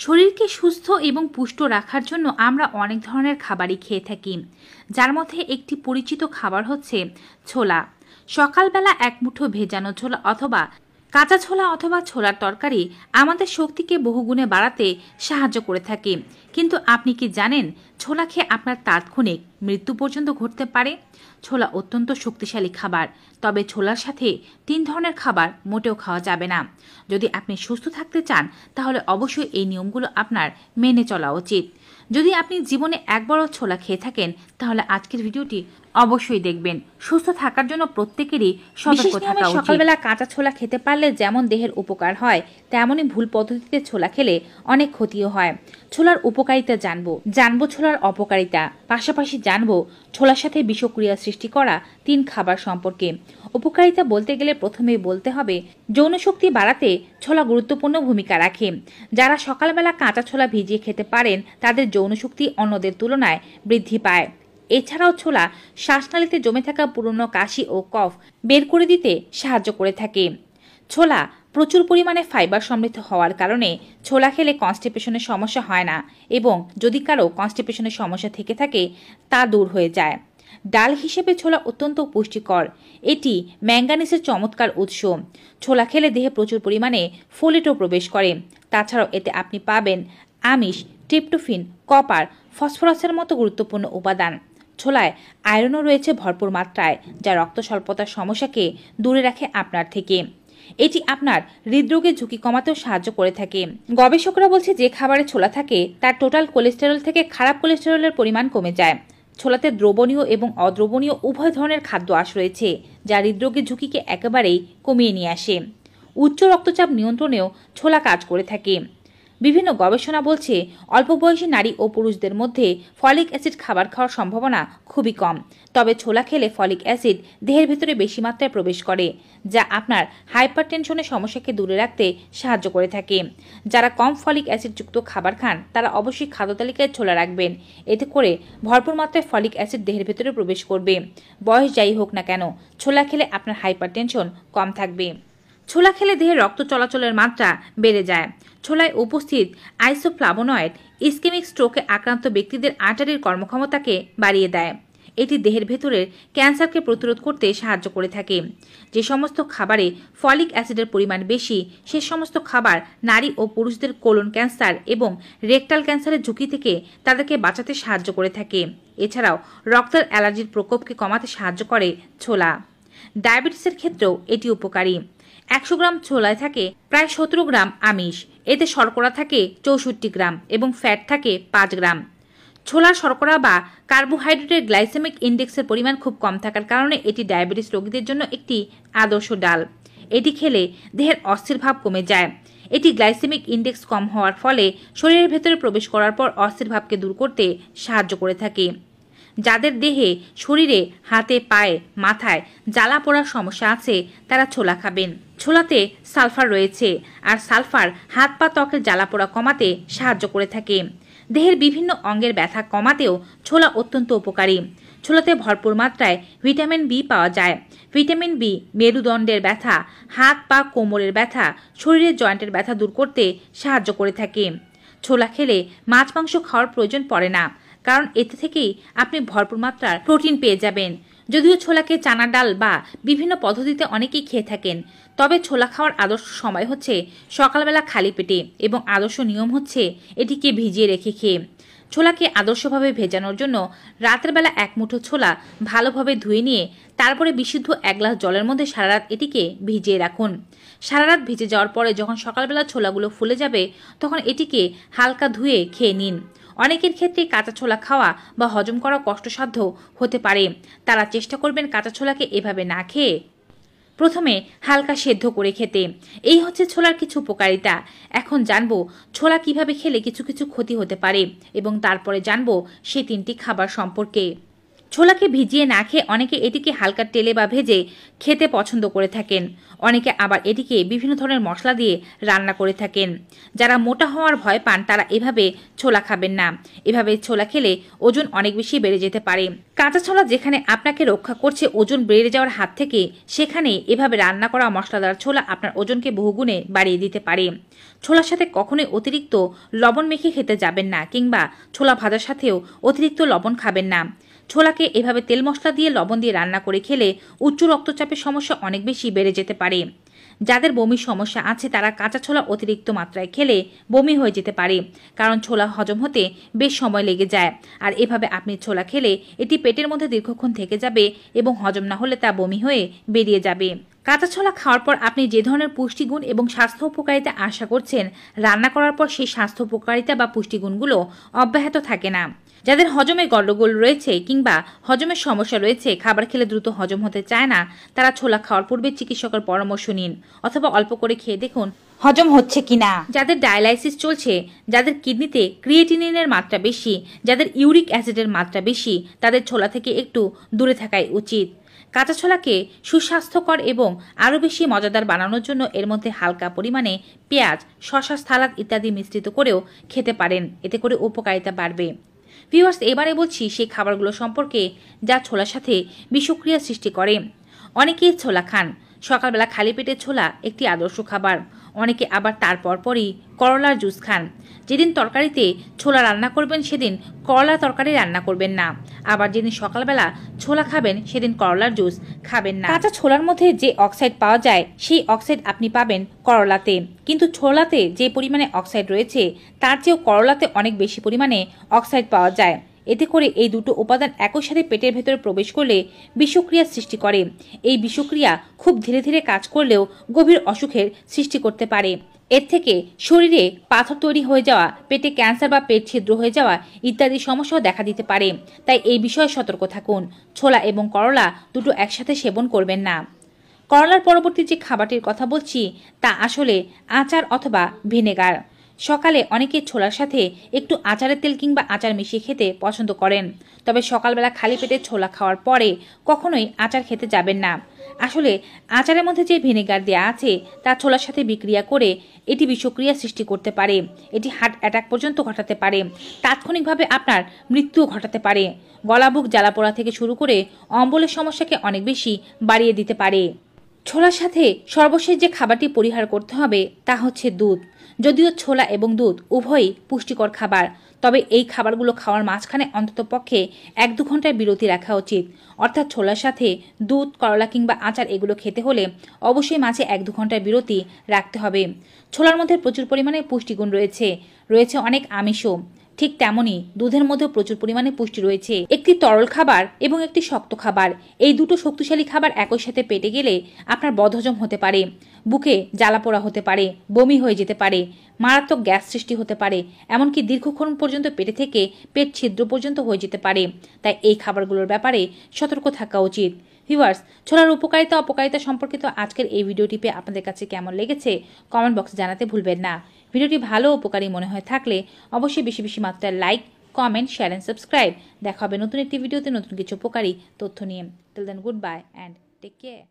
শরীরকে সুস্থ এবং পুষ্ট রাখার জন্য আমরা অনেক ধরনের খাবারই খেয়ে থাকি, যার মধ্যে একটি পরিচিত খাবার হচ্ছে ছোলা। সকালবেলা এক মুঠো ভেজানো ছোলা অথবা কাঁচা ছোলা অথবা ছোলার তরকারি আমাদের শক্তিকে বহুগুণে বাড়াতে সাহায্য করে থাকে। কিন্তু আপনি কি জানেন ছোলা খেয়ে আপনার তাৎক্ষণিক মৃত্যু পর্যন্ত ঘটতে পারে? ছোলা অত্যন্ত শক্তিশালী খাবার, তবে ছোলার সাথে 3 ধরনের খাবার মোটেও খাওয়া যাবে না। যদি আপনি সুস্থ থাকতে চান তাহলে অবশ্যই এই নিয়মগুলো আপনার মেনে চলা উচিত। যদি আপনি জীবনে একবারও ছোলা খেয়ে থাকেন তাহলে আজকের ভিডিওটি অবশ্যই দেখবেন। সুস্থ থাকার জন্য প্রত্যেকেরই সতর্ক থাকা উচিত। সকালবেলা কাঁচা ছোলা খেতে পারলে যেমন দেহের উপকার হয়, তেমনই ভুল পদ্ধতিতে ছোলা খেলে অনেক ক্ষতিও হয়। ছোলার উপকারিতা জানবো ছোলার অপকারিতা, পাশাপাশি জানবো ছোলার সাথে বিষক্রিয়া সৃষ্টি করা 3 খাবার সম্পর্কে। উপকারিতা বলতে গেলে প্রথমেই বলতে হবে যৌনশক্তি বাড়াতে ছোলা গুরুত্বপূর্ণ ভূমিকা রাখে। যারা সকালবেলা কাঁচা ছোলা ভিজিয়ে খেতে পারেন তাদের যৌনশক্তি অন্যদের তুলনায় বৃদ্ধি পায়। এছাড়াও ছোলা শ্বাসনালীতে জমে থাকা পুরনো কাশি ও কফ বের করে দিতে সাহায্য করে থাকে। ছোলা প্রচুর পরিমাণে ফাইবার সমৃদ্ধ হওয়ার কারণে ছোলা খেলে কনস্টিপেশনের সমস্যা হয় না, এবং যদি কারো কনস্টিপেশনের সমস্যা থেকে থাকে তা দূর হয়ে যায়। ডাল হিসেবে ছোলা অত্যন্ত পুষ্টিকর। এটি ম্যাঙ্গানিজের চমৎকার উৎস। ছোলা খেলে দেহে প্রচুর পরিমাণে ফোলেটও প্রবেশ করে। তাছাড়াও এতে আপনি পাবেন আমিষ, ট্রিপটোফিন, কপার, ফসফরাসের মতো গুরুত্বপূর্ণ উপাদান। ছোলায় আয়রনও রয়েছে ভরপুর মাত্রায়, যা রক্ত স্বল্পতার সমস্যাকে দূরে রাখে আপনার থেকে। এটি আপনার হৃদরোগের ঝুঁকি কমাতেও সাহায্য করে থাকে। গবেষকরা বলছে যে খাবারে ছোলা থাকে তার টোটাল কোলেস্টেরল থেকে খারাপ কোলেস্টেরলের পরিমাণ কমে যায়। ছোলাতে দ্রবণীয় এবং অদ্রবণীয় উভয় ধরনের খাদ্য আঁশ রয়েছে, যা হৃদরোগের ঝুঁকিকে একেবারেই কমিয়ে নিয়ে আসে। উচ্চ রক্তচাপ নিয়ন্ত্রণেও ছোলা কাজ করে থাকে। বিভিন্ন গবেষণা বলছে অল্প বয়সী নারী ও পুরুষদের মধ্যে ফলিক অ্যাসিড খাবার খাওয়ার সম্ভাবনা খুবই কম। তবে ছোলা খেলে ফলিক অ্যাসিড দেহের ভিতরে বেশি মাত্রায় প্রবেশ করে, যা আপনার হাইপারটেনশনের সমস্যাকে দূরে রাখতে সাহায্য করে থাকে। যারা কম ফলিক অ্যাসিডযুক্ত খাবার খান তারা অবশ্যই খাদ্য তালিকায় ছোলা রাখবেন। এতে করে ভরপুর মাত্রায় ফলিক অ্যাসিড দেহের ভিতরে প্রবেশ করবে। বয়স যাই হোক না কেন, ছোলা খেলে আপনার হাইপারটেনশন কম থাকবে। ছোলা খেলে দেহে রক্ত চলাচলের মাত্রা বেড়ে যায়। ছোলায় উপস্থিত আইসোফ্লাভোনয়েড ইসকেমিক স্ট্রোকে আক্রান্ত ব্যক্তিদের আর্টারির কর্মক্ষমতাকে বাড়িয়ে দেয়। এটি দেহের ভেতরের ক্যান্সারকে প্রতিরোধ করতে সাহায্য করে থাকে। যে সমস্ত খাবারে ফলিক অ্যাসিডের পরিমাণ বেশি সে সমস্ত খাবার নারী ও পুরুষদের কোলন ক্যান্সার এবং রেকটাল ক্যান্সারের ঝুঁকি থেকে তাদেরকে বাঁচাতে সাহায্য করে থাকে। এছাড়াও রক্তের অ্যালার্জির প্রকোপকে কমাতে সাহায্য করে ছোলা। ডায়াবেটিসের ক্ষেত্রেও এটি উপকারী। 100 গ্রাম ছোলায় থাকে প্রায় 17 গ্রাম আমিষ। এতে শর্করা থাকে 64 গ্রাম এবং ফ্যাট থাকে 5 গ্রাম। ছোলার শর্করা বা কার্বোহাইড্রেটের গ্লাইসেমিক ইন্ডেক্সের পরিমাণ খুব কম থাকার কারণে এটি ডায়াবেটিস রোগীদের জন্য একটি আদর্শ ডাল। এটি খেলে দেহের অস্থির ভাব কমে যায়। এটি গ্লাইসেমিক ইন্ডেক্স কম হওয়ার ফলে শরীরের ভেতরে প্রবেশ করার পর অস্থির ভাবকে দূর করতে সাহায্য করে থাকে। যাদের দেহে, শরীরে, হাতে, পায়ে, মাথায় জ্বালা পোড়ার সমস্যা আছে তারা ছোলা খাবেন। ছোলাতে সালফার রয়েছে, আর সালফার হাত পা ত্বকের জ্বালা পোড়া কমাতে সাহায্য করে থাকে। দেহের বিভিন্ন অঙ্গের ব্যথা কমাতেও ছোলা অত্যন্ত উপকারী। ছোলাতে ভরপুর মাত্রায় ভিটামিন বি পাওয়া যায়। ভিটামিন বি মেরুদণ্ডের ব্যথা, হাত পা কোমরের ব্যথা, শরীরের জয়েন্টের ব্যথা দূর করতে সাহায্য করে থাকে। ছোলা খেলে মাছ মাংস খাওয়ার প্রয়োজন পড়ে না, কারণ এতে থেকেই আপনি ভরপুর মাত্রার প্রোটিন পেয়ে যাবেন। যদিও ছোলাকে চানা ডাল বা বিভিন্ন পদ্ধতিতে অনেকেই খেয়ে থাকেন, তবে ছোলা খাওয়ার আদর্শ সময় হচ্ছে সকালবেলা খালি পেটে, এবং আদর্শ নিয়ম হচ্ছে এটিকে ভিজিয়ে রেখে খেয়ে। ছোলাকে আদর্শভাবে ভেজানোর জন্য রাতের বেলা 1 মুঠো ছোলা ভালোভাবে ধুয়ে নিয়ে তারপরে বিশুদ্ধ 1 গ্লাস জলের মধ্যে সারা রাত এটিকে ভিজিয়ে রাখুন। সারা রাত ভিজে যাওয়ার পরে যখন সকালবেলা ছোলাগুলো ফুলে যাবে তখন এটিকে হালকা ধুয়ে খেয়ে নিন। অনেকের ক্ষেত্রে কাঁচা ছোলা খাওয়া বা হজম করা কষ্টসাধ্য হতে পারে। তারা চেষ্টা করবেন কাঁচা ছোলাকে এভাবে না খেয়ে প্রথমে হালকা সেদ্ধ করে খেতে। এই হচ্ছে ছোলার কিছু উপকারিতা। এখন জানবো ছোলা কিভাবে খেলে কিছু কিছু ক্ষতি হতে পারে, এবং তারপরে জানবো সেই 3টি খাবার সম্পর্কে। ছোলাকে ভিজিয়ে না খেয়ে অনেকে এটিকে হালকা তেলে বা ভেজে খেতে পছন্দ করে থাকেন। অনেকে আবার এটিকে বিভিন্ন ধরনের মশলা দিয়ে রান্না করে থাকেন। যারা মোটা হওয়ার ভয় পান তারা এভাবে ছোলা খাবেন না। এভাবে ছোলা খেলে ওজন অনেক বেশি বেড়ে যেতে পারে। কাঁচা ছোলা যেখানে আপনাকে রক্ষা করছে ওজন বেড়ে যাওয়ার হাত থেকে, সেখানে এভাবে রান্না করা মশলাদার ছোলা আপনার ওজনকে বহুগুণে বাড়িয়ে দিতে পারে। ছোলার সাথে কখনোই অতিরিক্ত লবণ মেখে খেতে যাবেন না, কিংবা ছোলা ভাজার সাথেও অতিরিক্ত লবণ খাবেন না। ছোলাকে এভাবে তেল মশলা দিয়ে লবণ দিয়ে রান্না করে খেলে উচ্চ রক্তচাপের সমস্যা অনেক বেশি বেড়ে যেতে পারে। যাদের বমির সমস্যা আছে তারা কাঁচা ছোলা অতিরিক্ত মাত্রায় খেলে বমি হয়ে যেতে পারে, কারণ ছোলা হজম হতে বেশ সময় লেগে যায়। আর এভাবে আপনি ছোলা খেলে এটি পেটের মধ্যে দীর্ঘক্ষণ থেকে যাবে এবং হজম না হলে তা বমি হয়ে বেরিয়ে যাবে। কাঁচা ছোলা খাওয়ার পর আপনি যে ধরনের পুষ্টিগুণ এবং স্বাস্থ্য উপকারিতা আশা করছেন, রান্না করার পর সেই স্বাস্থ্য উপকারিতা বা পুষ্টিগুণগুলো অব্যাহত থাকে না। যাদের হজমে গন্ডগোল রয়েছে কিংবা হজমের সমস্যা রয়েছে, খাবার খেলে দ্রুত হজম হতে চায় না, তারা ছোলা খাওয়ার পূর্বে চিকিৎসকের পরামর্শ নিন, অথবা অল্প করে খেয়ে দেখুন হজম হচ্ছে কিনা। যাদের ডায়ালাইসিস চলছে, যাদের কিডনিতে ক্রিয়েটিনিনের মাত্রা বেশি, যাদের ইউরিক অ্যাসিডের মাত্রা বেশি, তাদের ছোলা থেকে একটু দূরে থাকাই উচিত। কাঁচা ছোলাকে সুস্বাস্থ্যকর এবং আরও বেশি মজাদার বানানোর জন্য এর মধ্যে হালকা পরিমাণে পেঁয়াজ, শসা, সালাদ ইত্যাদি মিশ্রিত করেও খেতে পারেন। এতে করে উপকারিতা বাড়বে। ভিউয়ার্স, এবারে বলছি সেই খাবারগুলো সম্পর্কে যা ছোলার সাথে বিষক্রিয়া সৃষ্টি করে। অনেকেই ছোলা খান। সকালবেলা খালি পেটে ছোলা একটি আদর্শ খাবার। অনেকে আবার তার পরপরই করলার জুস খান। যেদিন তরকারিতে ছোলা রান্না করবেন সেদিন করলা তরকারি রান্না করবেন না। আবার যেদিন সকালবেলা ছোলা খাবেন সেদিন করলার জুস খাবেন না। কাঁচা ছোলার মধ্যে যে অক্সাইড পাওয়া যায় সেই অক্সাইড আপনি পাবেন করলাতে, কিন্তু ছোলাতে যে পরিমাণে অক্সাইড রয়েছে তার চেয়েও করলাতে অনেক বেশি পরিমাণে অক্সাইড পাওয়া যায়। এতে করে এই দুটো উপাদান একই সাথে পেটের ভেতরে প্রবেশ করলে বিষক্রিয়ার সৃষ্টি করে। এই বিষক্রিয়া খুব ধীরে ধীরে কাজ করলেও গভীর অসুখের সৃষ্টি করতে পারে। এর থেকে শরীরে পাথর তৈরি হয়ে যাওয়া, পেটে ক্যান্সার বা পেট ছিদ্র হয়ে যাওয়া ইত্যাদি সমস্যাও দেখা দিতে পারে। তাই এই বিষয়ে সতর্ক থাকুন। ছোলা এবং করলা দুটো একসাথে সেবন করবেন না। করলার পরবর্তী যে খাবারটির কথা বলছি তা আসলে আচার অথবা ভিনেগার। সকালে অনেকে ছোলার সাথে একটু আচারের তেল কিংবা আচার মিশিয়ে খেতে পছন্দ করেন। তবে সকালবেলা খালি পেটে ছোলা খাওয়ার পরে কখনোই আচার খেতে যাবেন না। আসলে আচারের মধ্যে যে ভিনেগার দেওয়া আছে তা ছোলার সাথে বিক্রিয়া করে এটি বিষক্রিয়া সৃষ্টি করতে পারে। এটি হার্ট অ্যাটাক পর্যন্ত ঘটাতে পারে। তাৎক্ষণিকভাবে আপনার মৃত্যুও ঘটাতে পারে। গলাবুক জ্বালা পোড়া থেকে শুরু করে অম্বলের সমস্যাকে অনেক বেশি বাড়িয়ে দিতে পারে। ছোলার সাথে সর্বশেষ যে খাবারটি পরিহার করতে হবে তা হচ্ছে দুধ। যদিও ছোলা এবং দুধ উভয়ই পুষ্টিকর খাবার, তবে এই খাবারগুলো খাওয়ার মাঝখানে অন্ততপক্ষে 1-2 ঘন্টার বিরতি রাখা উচিত। অর্থাৎ ছোলার সাথে দুধ, করলা কিংবা আচার এগুলো খেতে হলে অবশ্যই মাঝে 1-2 ঘন্টার বিরতি রাখতে হবে। ছোলার মধ্যে প্রচুর পরিমাণে পুষ্টিগুণ রয়েছে অনেক আমিষও। ঠিক তেমনই দুধের মধ্যেও প্রচুর পরিমাণে পুষ্টি রয়েছে। একটি তরল খাবার এবং একটি শক্ত খাবার, এই দুটো শক্তিশালী খাবার একই সাথে পেটে গেলে আপনার বদহজম হতে পারে, বুকে জ্বালা পোড়া হতে পারে, বমি হয়ে যেতে পারে, মারাত্মক গ্যাস সৃষ্টি হতে পারে, এমনকি দীর্ঘক্ষণ পর্যন্ত পেটে থেকে পেট ছিদ্র পর্যন্ত হয়ে যেতে পারে। তাই এই খাবারগুলোর ব্যাপারে সতর্ক থাকা উচিত। ভিউয়ার্স, ছোলার উপকারিতা অপকারিতা সম্পর্কিত আজকের এই ভিডিওটি পেয়ে আপনাদের কাছে কেমন লেগেছে কমেন্ট বক্সে জানাতে ভুলবেন না। ভিডিওটি ভালো উপকারী মনে হয়ে থাকলে অবশ্যই বেশি বেশি মাত্রায় like, comment, share and subscribe. দেখা হবে নতুন একটি ভিডিওতে নতুন কিছু উপকারী তথ্য নিয়ে। Till then, good bye and take care.